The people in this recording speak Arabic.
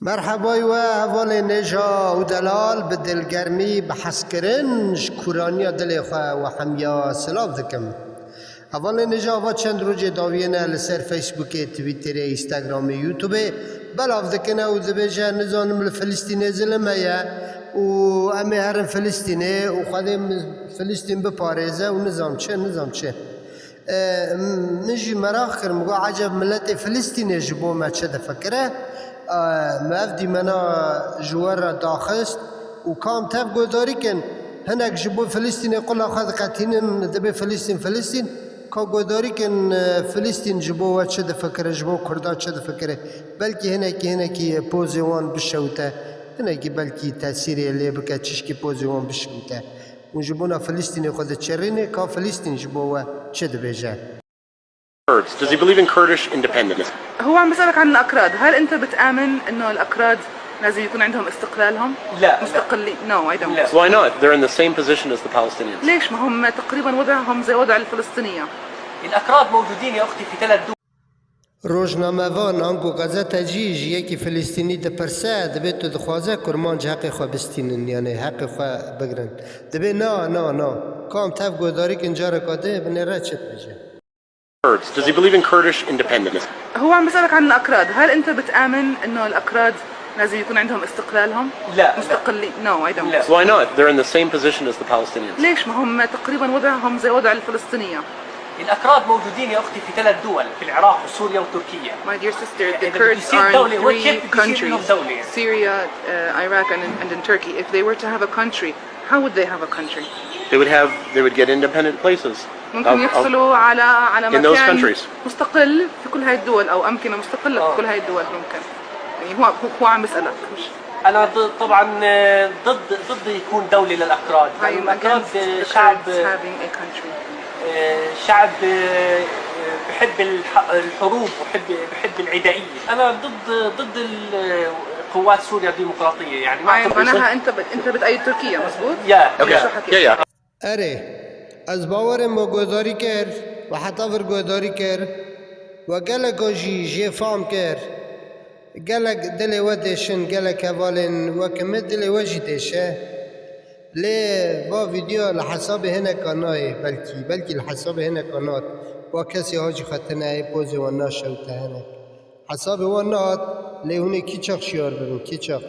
مرحبا و اول نجا و دلال به دلگرمی بحث کرنج کورانیا دل خواه و همیا سلاف دکم. اول نجا و چند روز داوینه لسر فیسبوک، تویتر، اینستاگرام، یوتیوب بلاف دکنه و دبیجه نزانم لفلسطین ظلمه و امی هر فلسطینه و خودم فلسطین بپارزه و نظام چه منجی مراخ کرم و عجب ملت فلسطینه جبو ما چه دفکره مافدي منا جوار داخست وكام تاب قداري كان هناك جبوا فلسطين يقول أخذ قاتين دبي فلسطين كا قداري كان فلسطين جبوا واتشد فكره جبوا كردات شد فكره بلكي هناك بوزيوان بالشوته هناك بلكي تأثيري اللي بكا تشكي بوزيوان بالشوته وجبونا فلسطين ياخذ تشريني كا فلسطين جبوا شد بيجا. Does he believe in Kurdish independence? هو عم بسألك عن الأكراد، هل أنت بتآمن إنه الأكراد لازم يكون عندهم استقلالهم؟ لا مستقلين؟ No, I don't. Why not? They're in the same position as the Palestinians. ليش؟ ما هم تقريبا وضعهم زي وضع الفلسطينية. الأكراد موجودين يا أختي في 3 دول. روزنامه‌وان آنگو غزت جیج یکی فلسطینی دپرسه دبیت تو دخوازه کرمانج حق خوا بستینن یعنی حق خوا بگرن دبی نه کام تف گوداری که انجا رکاده بنیره چت بجه. Does he believe in Kurdish independence? هو عم بسألك عن الأكراد، هل أنت بتآمن إنه الأكراد لازم يكون عندهم استقلالهم؟ لا مستقلين. No, I don't. Why not? They're in the same position as the Palestinians. ليش؟ ما هم تقريبا وضعهم زي وضع الفلسطينية. الأكراد موجودين يا أختي في 3 دول، في العراق وسوريا وتركيا. My dear sister, the Kurds are in 3 countries: Syria, Iraq, and in Turkey. If they were to have a country, how would they have a country? They would get independent places. ممكن يحصلوا على مكان countries. مستقل في كل هاي الدول او امكنه مستقله في كل هاي الدول ممكن. يعني هو عم بيسالك مش انا طبعا ضد يكون دوله للاكراد. الأكراد شعب بحب الحروب وبحب العدائيه. انا ضد قوات سوريا الديمقراطيه يعني معناها انت بتأيد تركيا مزبوط؟ يا اره از باورم و گوداری کر و حتی ور گوداری کر و گلک جی فام کر گلک دل و دیشن گلک اوالن و کمت دل و جی دیشه لی با ویدیو لحساب هنه کانای بلکی لحساب هنه کانات و کسی هاجی خطنه ای پوزی و ناشوته هنه حساب و نات لی هونه کی چاق شیار برون کی چاق